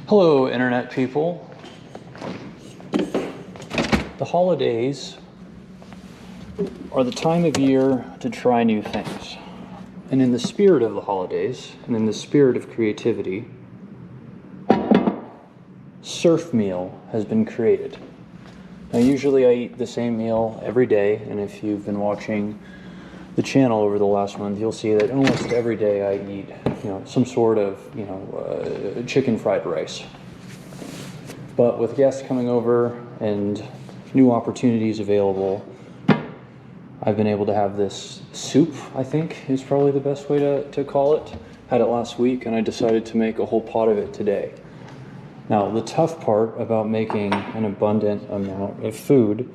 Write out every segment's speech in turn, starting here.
Hello, Internet people. The holidays are the time of year to try new things. And in the spirit of the holidays, and in the spirit of creativity, surf meal has been created. Now, usually I eat the same meal every day, and if you've been watching the channel over the last month, you'll see that almost every day I eat, some sort of, chicken fried rice. But with guests coming over and new opportunities available, I've been able to have this soup, I think is probably the best way to call it. Had it last week, and I decided to make a whole pot of it today. Now, the tough part about making an abundant amount of food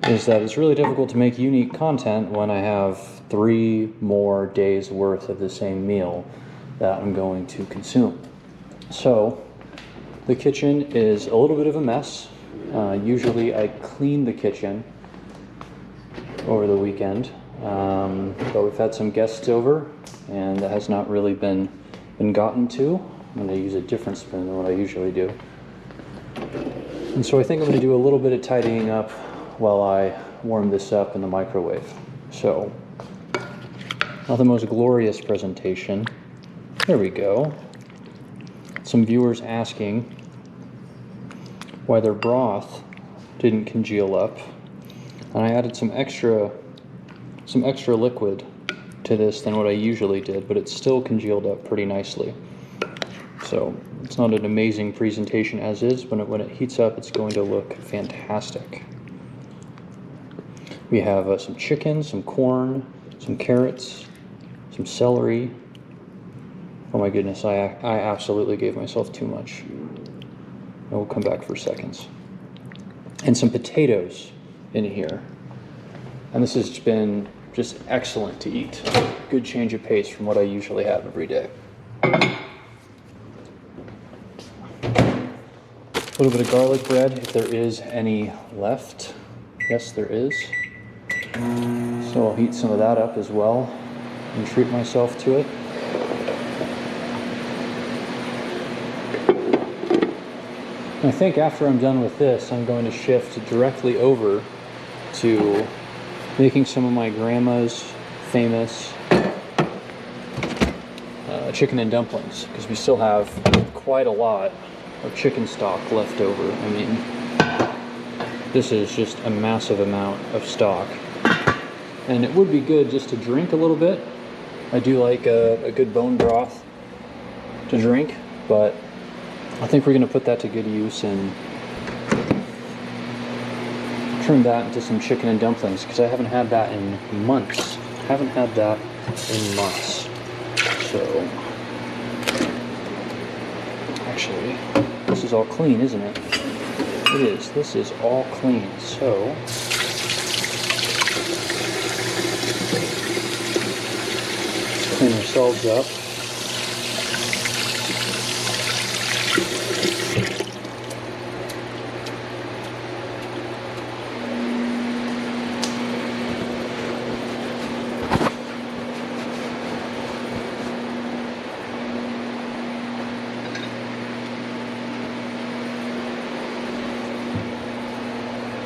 is that it's really difficult to make unique content when I have 3 more days worth of the same meal that I'm going to consume. So, the kitchen is a little bit of a mess. Usually I clean the kitchen over the weekend, but we've had some guests over, and that has not really been gotten to. I'm going to use a different spoon than what I usually do. And so I think I'm going to do a little bit of tidying up while I warm this up in the microwave. So, not the most glorious presentation. There we go. Some viewers asking why their broth didn't congeal up. And I added some extra liquid to this than what I usually did, but it still congealed up pretty nicely. So it's not an amazing presentation as is, but when it heats up, it's going to look fantastic. We have some chicken, some corn, some carrots, some celery. Oh my goodness, I absolutely gave myself too much. I will come back for seconds. And some potatoes in here. And this has been just excellent to eat. Good change of pace from what I usually have every day. A little bit of garlic bread, if there is any left. Yes, there is. So I'll heat some of that up as well and treat myself to it. I think after I'm done with this, I'm going to shift directly over to making some of my grandma's famous chicken and dumplings, because we still have quite a lot of chicken stock left over. I mean, this is just a massive amount of stock. And it would be good just to drink a little bit. I do like a good bone broth to drink, but I think we're going to put that to good use and turn that into some chicken and dumplings, because I haven't had that in months. So, actually, this is all clean, isn't it? It is. This is all clean. So, let's clean ourselves up.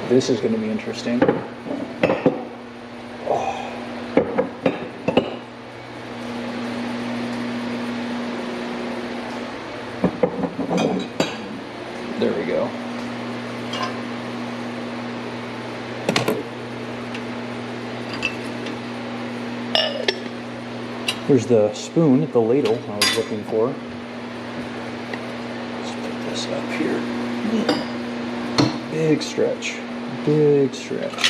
This is going to be interesting. Oh. There we go. Here's the spoon, the ladle I was looking for. Let's put this up here. Big stretch. Big stretch.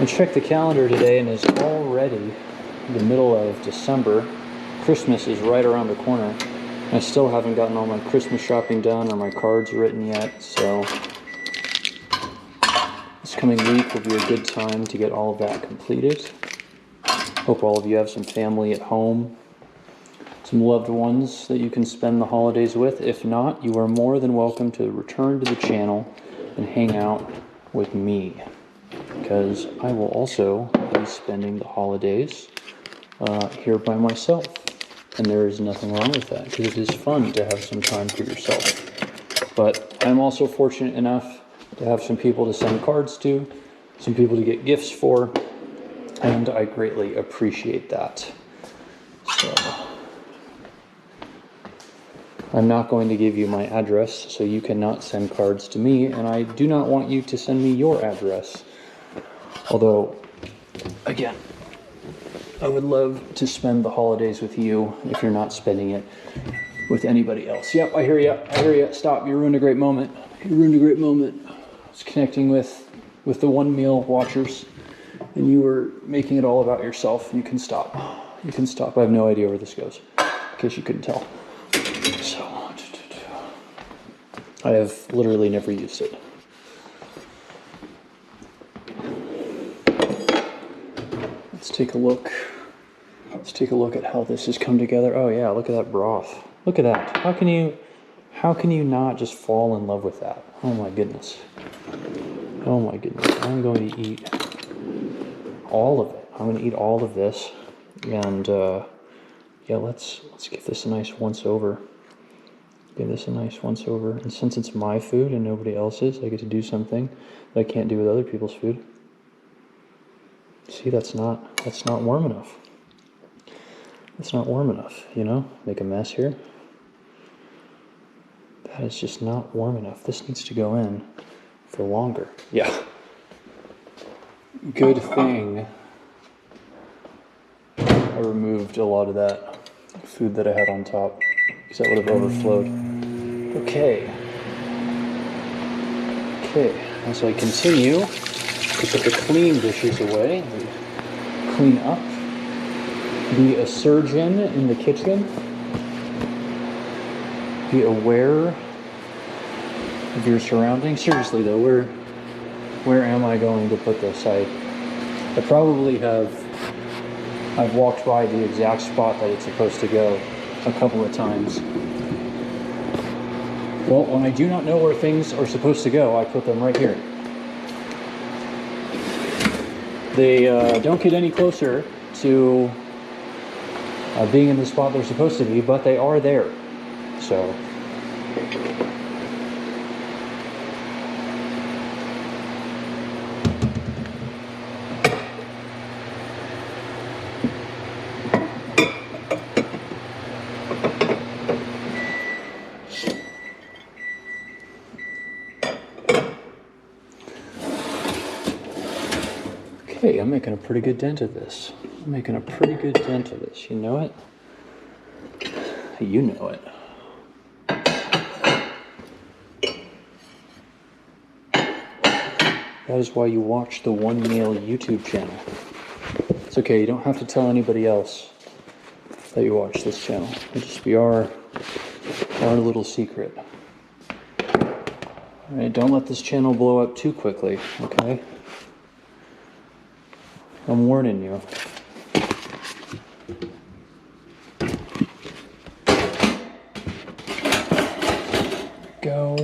I checked the calendar today and it's already the middle of December. Christmas is right around the corner. I still haven't gotten all my Christmas shopping done or my cards written yet, so this coming week will be a good time to get all of that completed. Hope all of you have some family at home, some loved ones that you can spend the holidays with. If not, you are more than welcome to return to the channel and hang out with me, because I will also be spending the holidays here by myself. And there is nothing wrong with that, because it is fun to have some time for yourself. But I'm also fortunate enough to have some people to send cards to, some people to get gifts for, and I greatly appreciate that. So I'm not going to give you my address, so you cannot send cards to me, and I do not want you to send me your address. Although, again, I would love to spend the holidays with you if you're not spending it with anybody else. Yep, I hear you. I hear you. Stop. You ruined a great moment. You ruined a great moment. I was connecting with the One Meal watchers, and you were making it all about yourself. You can stop. You can stop. I have no idea where this goes, in case you couldn't tell. So, I have literally never used it. Let's take a look. Let's take a look at how this has come together. Oh yeah, look at that broth. Look at that. How can you not just fall in love with that? Oh my goodness. Oh my goodness. I'm going to eat all of it. I'm going to eat all of this, and yeah, let's give this a nice once over. Give this a nice once over. And since it's my food and nobody else's, I get to do something that I can't do with other people's food. See, that's not warm enough. It's not warm enough, you know? Make a mess here. That is just not warm enough. This needs to go in for longer. Yeah. Good thing I removed a lot of that food that I had on top, because that would have overflowed. Okay. As I continue to put the clean dishes away, clean up, be a surgeon in the kitchen, be aware of your surroundings. Seriously though, where am I going to put this? I probably I've walked by the exact spot that it's supposed to go a couple of times. Well, when I do not know where things are supposed to go, I put them right here. They don't get any closer to being in the spot they're supposed to be, but they are there. So okay, I'm making a pretty good dent of this. You know it? You know it. That is why you watch the One Meal YouTube channel. It's okay, you don't have to tell anybody else that you watch this channel. It'll just be our little secret. Alright, don't let this channel blow up too quickly, okay? I'm warning you. Go.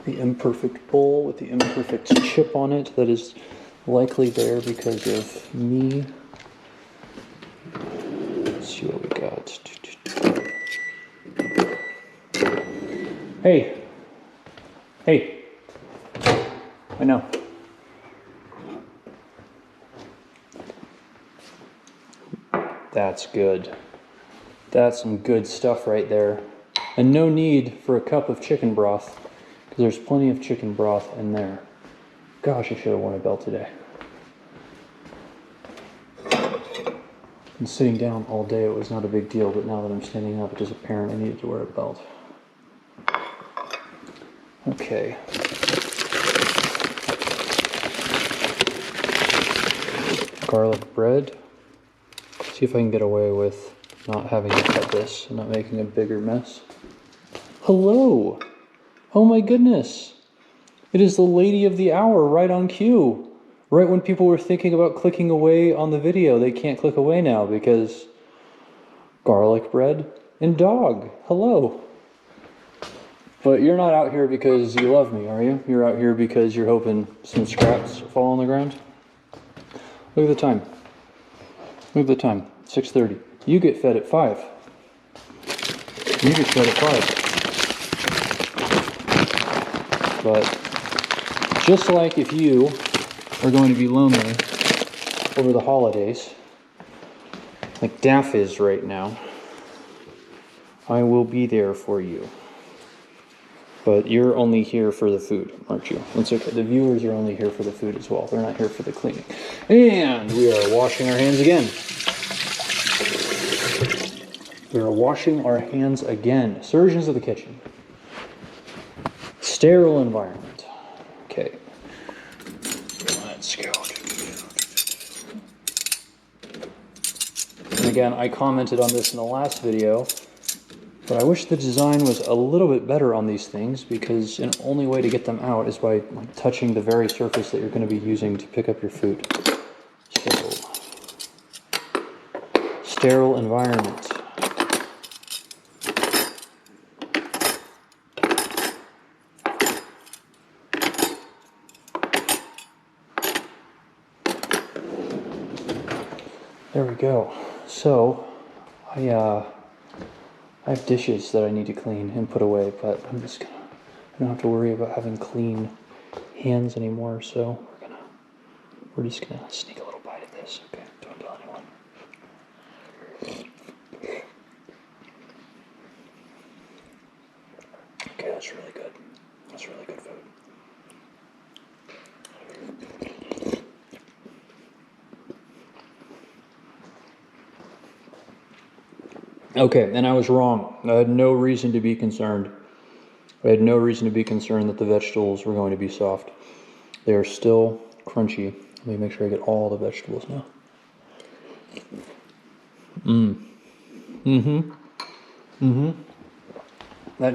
The imperfect bowl with the imperfect chip on it that is likely there because of me. Let's see what we got. Hey. I know. That's good. That's some good stuff right there. And no need for a cup of chicken broth, because there's plenty of chicken broth in there. Gosh, I should have worn a belt today. Been sitting down all day, it was not a big deal, but now that I'm standing up, it is apparent I needed to wear a belt. Okay. garlic bread. See if I can get away with not having to cut this and not making a bigger mess. Hello! Oh my goodness! It is the lady of the hour right on cue. Right when people were thinking about clicking away on the video, they can't click away now because garlic bread and dog. Hello. But you're not out here because you love me, are you? You're out here because you're hoping some scraps fall on the ground? Look at the time. Look at the time. 6:30. You get fed at 5. You get fed at 5. But just like if you are going to be lonely over the holidays, like Daff is right now, I will be there for you. But you're only here for the food, aren't you? That's okay. The viewers are only here for the food as well. They're not here for the cleaning. And we are washing our hands again. We are washing our hands again. Surgeons of the kitchen. Sterile environment. Okay. Let's go. And again, I commented on this in the last video, but I wish the design was a little bit better on these things because the only way to get them out is by touching the very surface that you're going to be using to pick up your food. So, sterile environment. There we go. So, I have dishes that I need to clean and put away, but I don't have to worry about having clean hands anymore, so we're just gonna sneak a little bite of this, okay? Don't tell anyone. Okay, that's really good. That's really good food. Okay, and I was wrong. I had no reason to be concerned. I had no reason to be concerned that the vegetables were going to be soft. They are still crunchy. Let me make sure I get all the vegetables now. That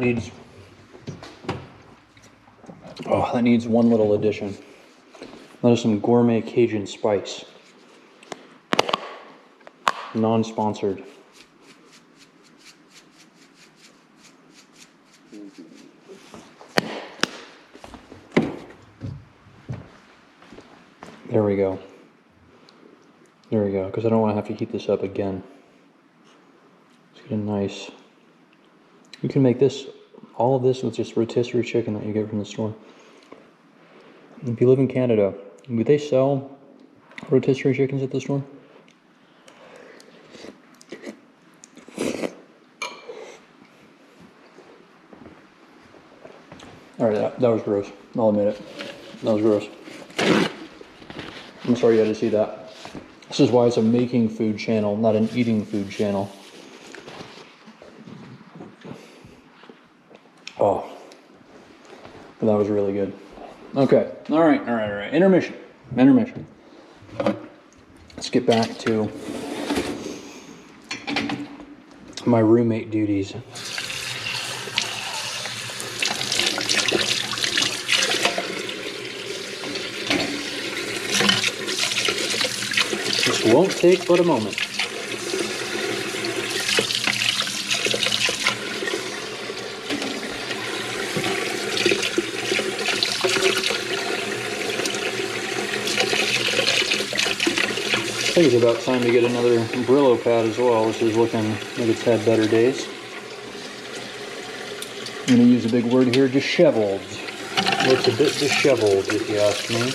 needs one little addition. That is some gourmet Cajun spice. Non-sponsored. There we go. There we go, because I don't want to have to heat this up again. Let's get a nice... You can make this, all of this with just rotisserie chicken that you get from the store. If you live in Canada, do they sell rotisserie chickens at the store? Alright, that was gross. I'll admit it. That was gross. I'm sorry you had to see that. This is why it's a making food channel, not an eating food channel. Oh, but that was really good. Okay, all right. Intermission. Let's get back to my roommate duties. This won't take but a moment. I think it's about time to get another Brillo pad as well. This is looking like it's had better days. I'm going to use a big word here, disheveled. Looks a bit disheveled, if you ask me.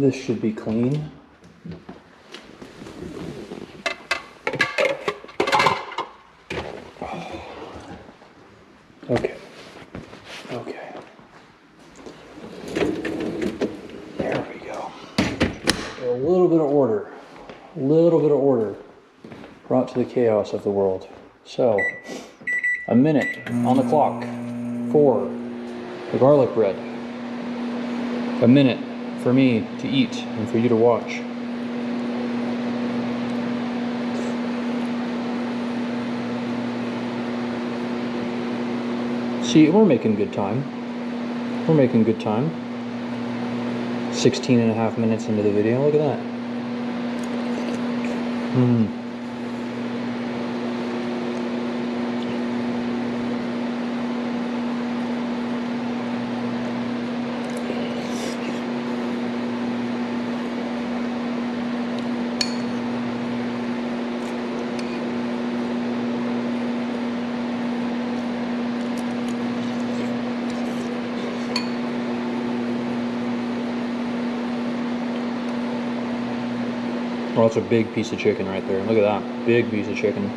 This should be clean. Okay. Okay. There we go. A little bit of order. A little bit of order brought to the chaos of the world. So, a minute on the clock for the garlic bread. A minute for me to eat and for you to watch. See, we're making good time. We're making good time. 16 and a half minutes into the video. Look at that. Oh, that's a big piece of chicken right there. Look at that. Big piece of chicken.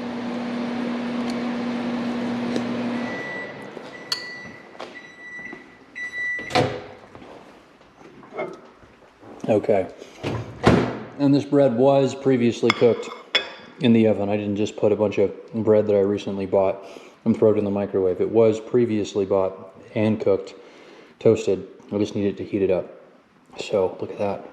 Okay. And this bread was previously cooked in the oven. I didn't just put a bunch of bread that I recently bought and throw it in the microwave. It was previously bought and cooked, toasted. I just needed to heat it up. So, look at that.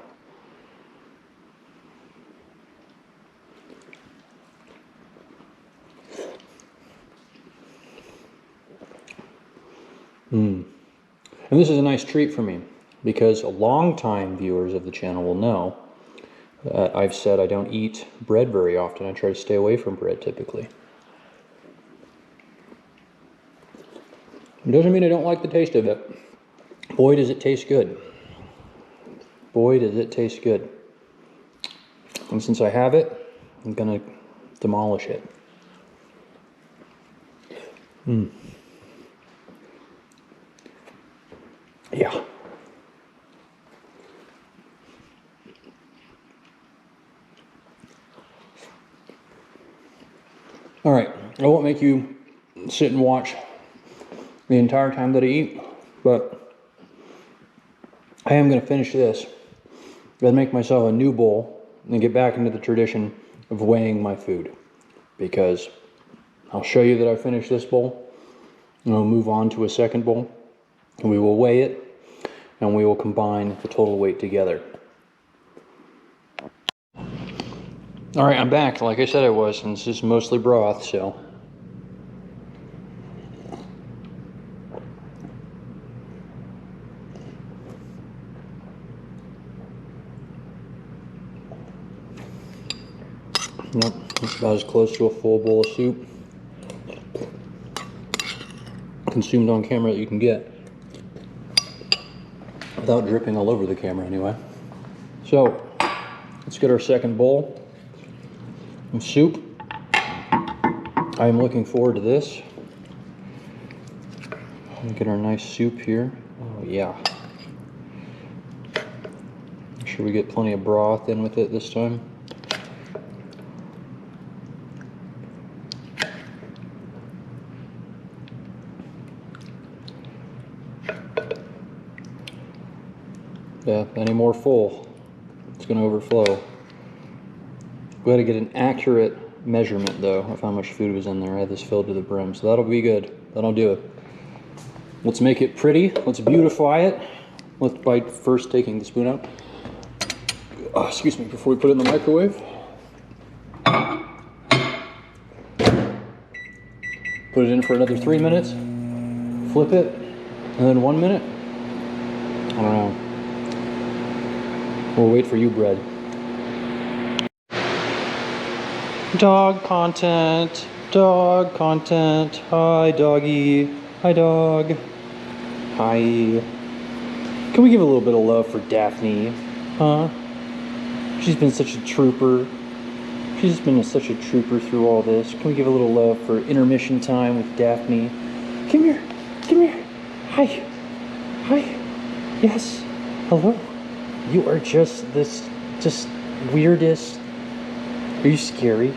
And this is a nice treat for me because longtime viewers of the channel will know that I've said I don't eat bread very often. I try to stay away from bread typically. It doesn't mean I don't like the taste of it. Boy, does it taste good. Boy, does it taste good. And since I have it, I'm gonna demolish it. Yeah. All right, I won't make you sit and watch the entire time that I eat, but I am going to finish this. I'm going to make myself a new bowl and get back into the tradition of weighing my food, because I'll show you that I finished this bowl, and I'll move on to a second bowl. We will weigh it, and we will combine the total weight together. All right, I'm back, like I said I was, and this is mostly broth, so. Nope, it's about as close to a full bowl of soup consumed on camera that you can get. Without dripping all over the camera anyway. So, let's get our second bowl of soup. I am looking forward to this. Get our nice soup here. Oh yeah. Make sure we get plenty of broth in with it this time. Yeah, any more full, it's going to overflow. We got to get an accurate measurement though of how much food was in there. I had this filled to the brim, so that'll be good. That'll do it. Let's make it pretty. Let's beautify it. Let's by first taking the spoon out. Oh, excuse me, before we put it in the microwave. Put it in for another 3 minutes. Flip it, and then 1 minute. I don't know. We'll wait for you, bread. Dog content. Dog content. Hi, doggy. Hi, dog. Hi. Can we give a little bit of love for Daphne? Huh? She's been such a trooper. She's been such a trooper through all this. Can we give a little love for intermission time with Daphne? Come here. Come here. Hi. Hi. Yes. Hello. You are just weirdest. Are you scary?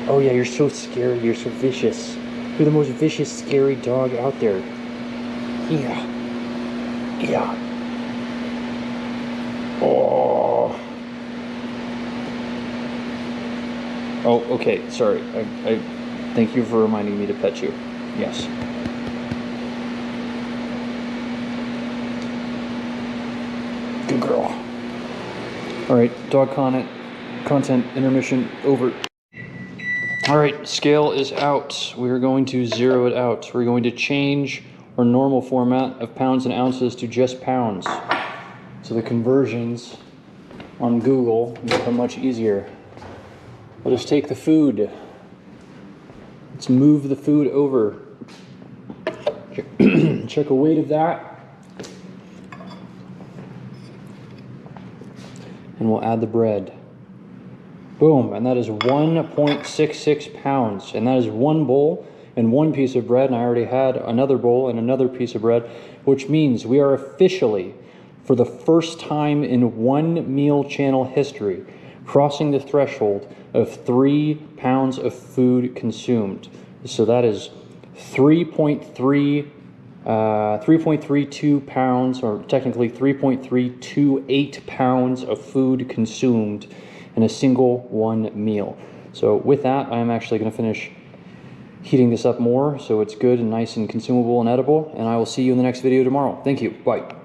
Oh yeah, you're so scary. You're so vicious. You're the most vicious, scary dog out there. Yeah. Yeah. Oh. Oh, okay. Sorry. I thank you for reminding me to pet you. Yes. Good girl. All right, dog content intermission over. All right, scale is out. We're going to zero it out. We're going to change our normal format of pounds and ounces to just pounds. So the conversions on Google become much easier. Let us take the food. Let's move the food over. Check a weight of that. And we'll add the bread. Boom, and that is 1.66 pounds. And that is one bowl and one piece of bread. And I already had another bowl and another piece of bread, which means we are officially, for the first time in one meal channel history, crossing the threshold of 3 pounds of food consumed. So that is 3.32 pounds, or technically 3.328 pounds of food consumed in a single one meal. So with that, I'm actually going to finish heating this up more so it's good and nice and consumable and edible, and I will see you in the next video tomorrow. Thank you. Bye.